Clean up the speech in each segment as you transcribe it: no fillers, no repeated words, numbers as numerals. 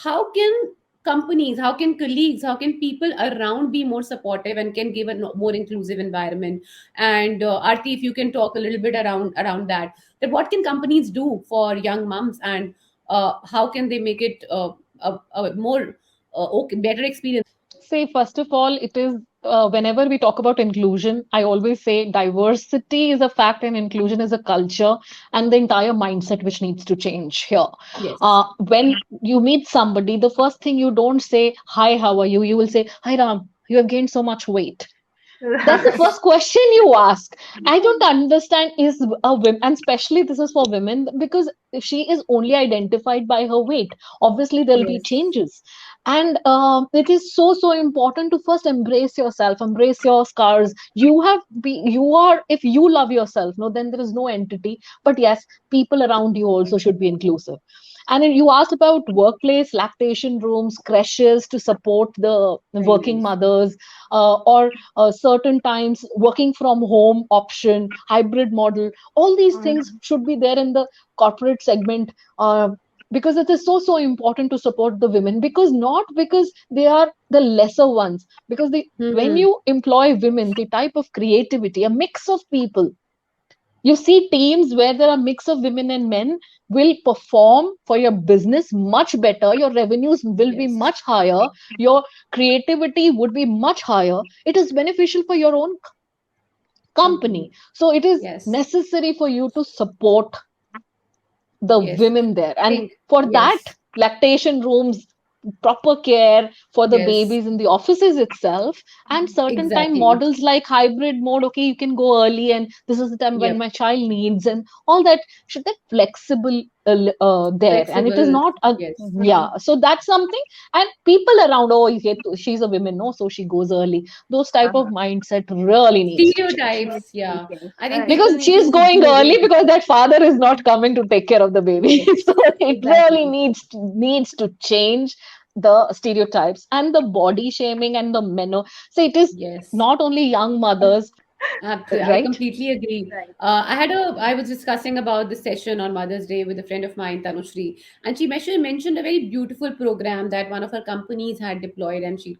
how can companies, how can colleagues, how can people around be more supportive and can give a more inclusive environment? And Aarti, if you can talk a little bit around that what can companies do for young moms, and how can they make it a more okay, better experience? Say, first of all, it is whenever we talk about inclusion, I always say diversity is a fact and inclusion is a culture, and the entire mindset which needs to change here. Yes. When you meet somebody, the first thing you don't say, "Hi, how are you?" You will say, "Hi, Ram, you have gained so much weight." That's the Right. first question you ask. I don't understand is a woman, and especially this is for women, because if she is only identified by her weight, obviously there'll be Yes. changes. And it is so important to first embrace yourself, embrace your scars. You are, if you love yourself, no, then there is no entity. But yes, people around you also should be inclusive. And then you asked about workplace lactation rooms, creches to support the Very working nice. mothers, or certain times working from home option, hybrid model. All these things Mhm. should be there in the corporate segment, because it is so important to support the women, because not because they are the lesser ones, because when Hmm. you employ women, the type of creativity, a mix of people, you see teams where there are mix of women and men will perform for your business much better. Your revenues will be Yes. much higher. Your creativity would be much higher. It is beneficial for your own Company. company. So it is Yes. necessary for you to support the Yes. women there. I And think for that, yes. lactation rooms, proper care for the Yes. babies in the offices itself, and certain time Exactly. models like hybrid mode. Okay, you can go early, and this is the time when Yep. my child needs, and all that should be flexible there. And it is Flexible. not a, Yes. yeah. Mhm. So that's something. And people around, oh, she's a woman, no, so she goes early. Those type of Uh-huh. mindset really needs to change, Need Stereotypes. to Yeah. change. I think Right. people because need she's to going do away early with. because that father is not coming to take care of the baby. Yes. So it really Exactly. needs to change the stereotypes and the body shaming and the men. So it is Yes. not only young mothers, Absolutely. I right? completely agree. Right. I was discussing about this session on Mother's Day with a friend of mine, Tanushri, and she mentioned a very beautiful program that one of her companies had deployed, and she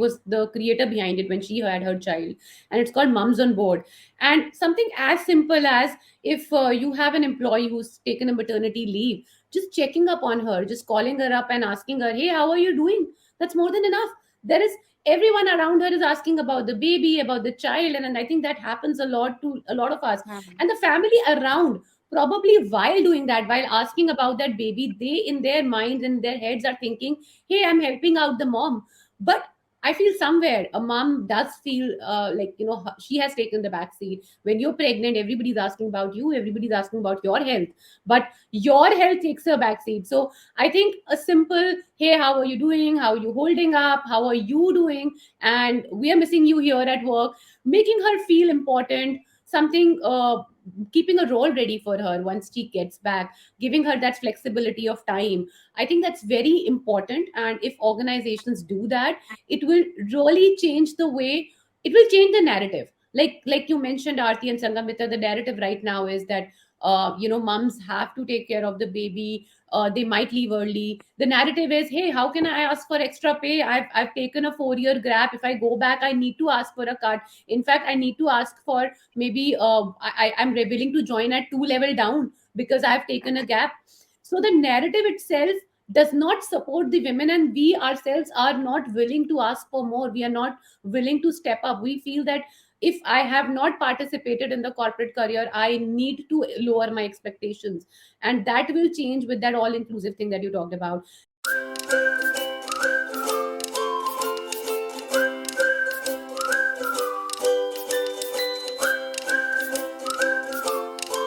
was the creator behind it when she had her child, and it's called Mums on Board. And something as simple as, if you have an employee who's taken a maternity leave, just checking up on her, just calling her up and asking her, "Hey, how are you doing?" That's more than enough. There is Everyone around her is asking about the baby, about the child, and I think that happens a lot to a lot of us. Mhm. And the family around, probably while doing that, while asking about that baby, they in their minds and their heads are thinking, "Hey, I'm helping out the mom." But I feel somewhere a mom does feel like, she has taken the back seat. When you're pregnant, everybody's asking about you, everybody's asking about your health, but your health takes a back seat. So I think a simple, "Hey, how are you doing? How are you holding up? How are you doing? And we are missing you here at work," making her feel important, something, keeping a role ready for her once she gets back, giving her that flexibility of time. I think that's very important. And if organizations do that, it will really change the way, it will change the narrative. Like you mentioned, Aarti and Sanghamitra, the narrative right now is that moms have to take care of the baby. They might leave early. The narrative is, "Hey, how can I ask for extra pay? I've taken a 4 year gap. If I go back, I need to ask for a cut. In fact, I need to ask for maybe I'm willing to join at 2 level down because I've taken a gap." So the narrative itself does not support the women, and we ourselves are not willing to ask for more. We are not willing to step up. We feel that if I have not participated in the corporate career, I need to lower my expectations. And that will change with that all inclusive thing that you talked about.